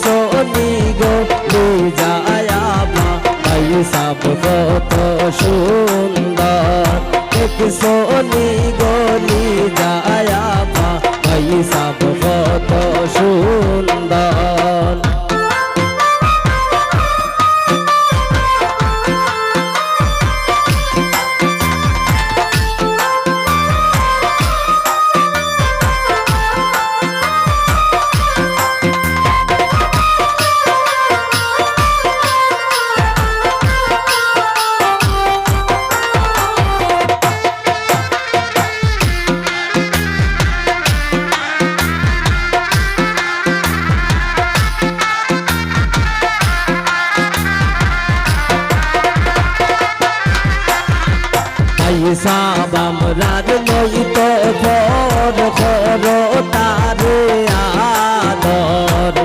Sony গো লিজায়া ভাই সব কত সুন্দর এক সোনি গো লিজায়া ভাই সব কত সুন্দর সাবামরার নইত ভর ভর তারে আদর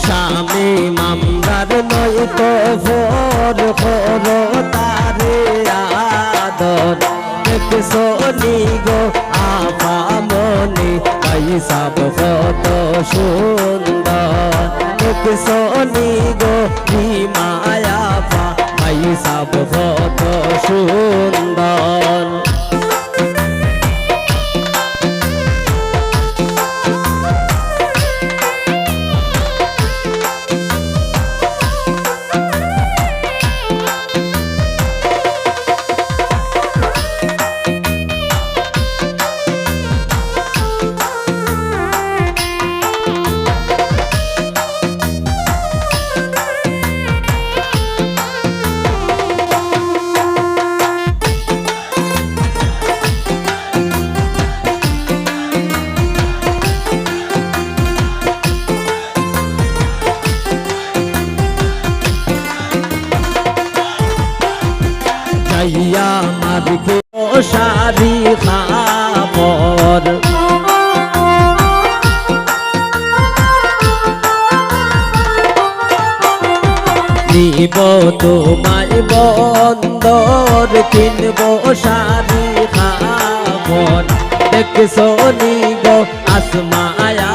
স্বামী মামরার নইত ভর ভর তারে আদর এক সোনি গো আপামনি ভাই সব কত সুন্দর এক সোনি গো মায়া ভাই সব কত সুন্দর যাইয়া মারকে সারি খাবর নিব তোমায় বন্দর কিনব সারি খাবর এক সোনি গো আসমায়া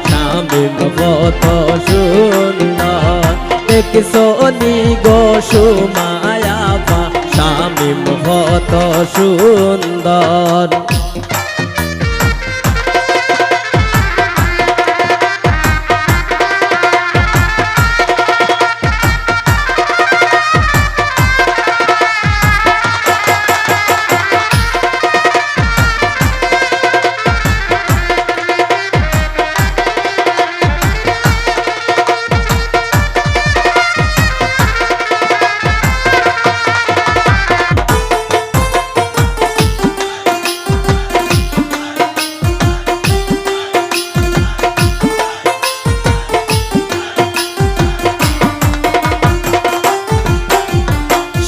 স্বামী কত সুন্দর এক সোনি গো সুমায়া স্বামী কত সুন্দর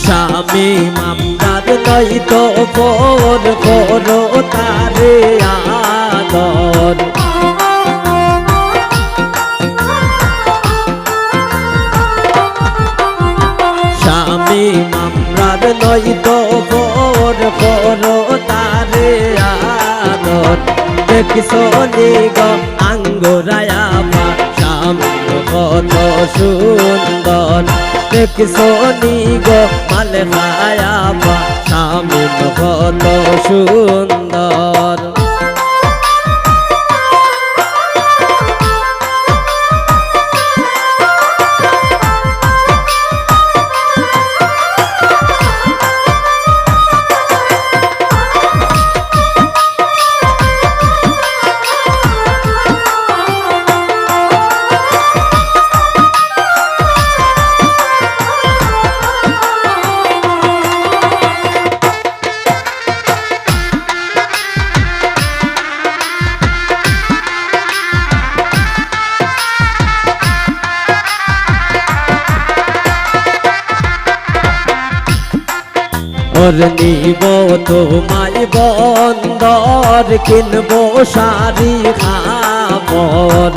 স্বামী মামদার নইত ভর ভর তারে আদর স্বামী মামদার নইত ভর ভর তারে আদর দেখ সোনি গো আঙ্গুরায়া স্বামী কত সুন্দর দেখ সোনি গো মাল খায়া স্বামী কত সুন্দর ওর নিব তোমায় বন্দর কিনব সারি খাবর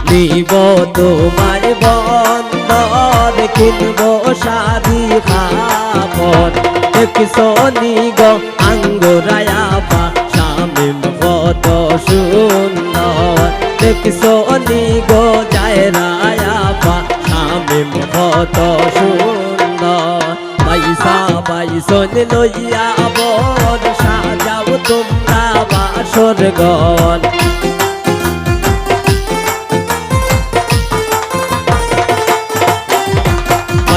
নিব তোমায় বন্দর সুন্দর কিনবো শাড়ি কাপড় দেখছো নি গো আঙ্গুরায়া পা শামিম কত সুন্দর দেখছো নি গো জায়রায়া পা শামিম কত সুন্দর পয়সা পয়সন লইয়া বর সাজাও তোমরা বাসর ঘর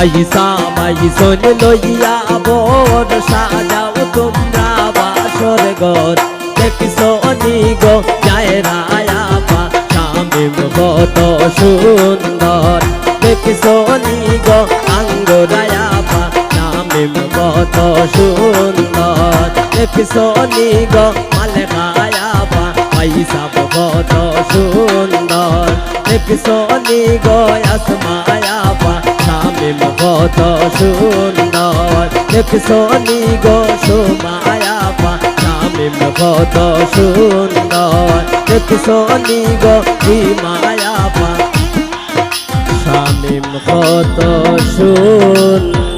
পয়সা পয়সন লইয়া বর সাজাও তোমরা বাসর ঘর দেখছো নি গো জায়রায়া পা শামিম কত সুন্দর দেখছো নি গো আঙ্গুরায়া পা শামিম কত সুন্দর দেখছো নি গো মালকায়া পা পয়সা কত সুন্দর দেখছো নি গো আসমায়া পা শামিম কত সুন্দর দেখছো নি গো সুমায়া পা শামিম কত সুন্দর দেখছো নি গো হিমায়া পা শামিম কত সুন্দর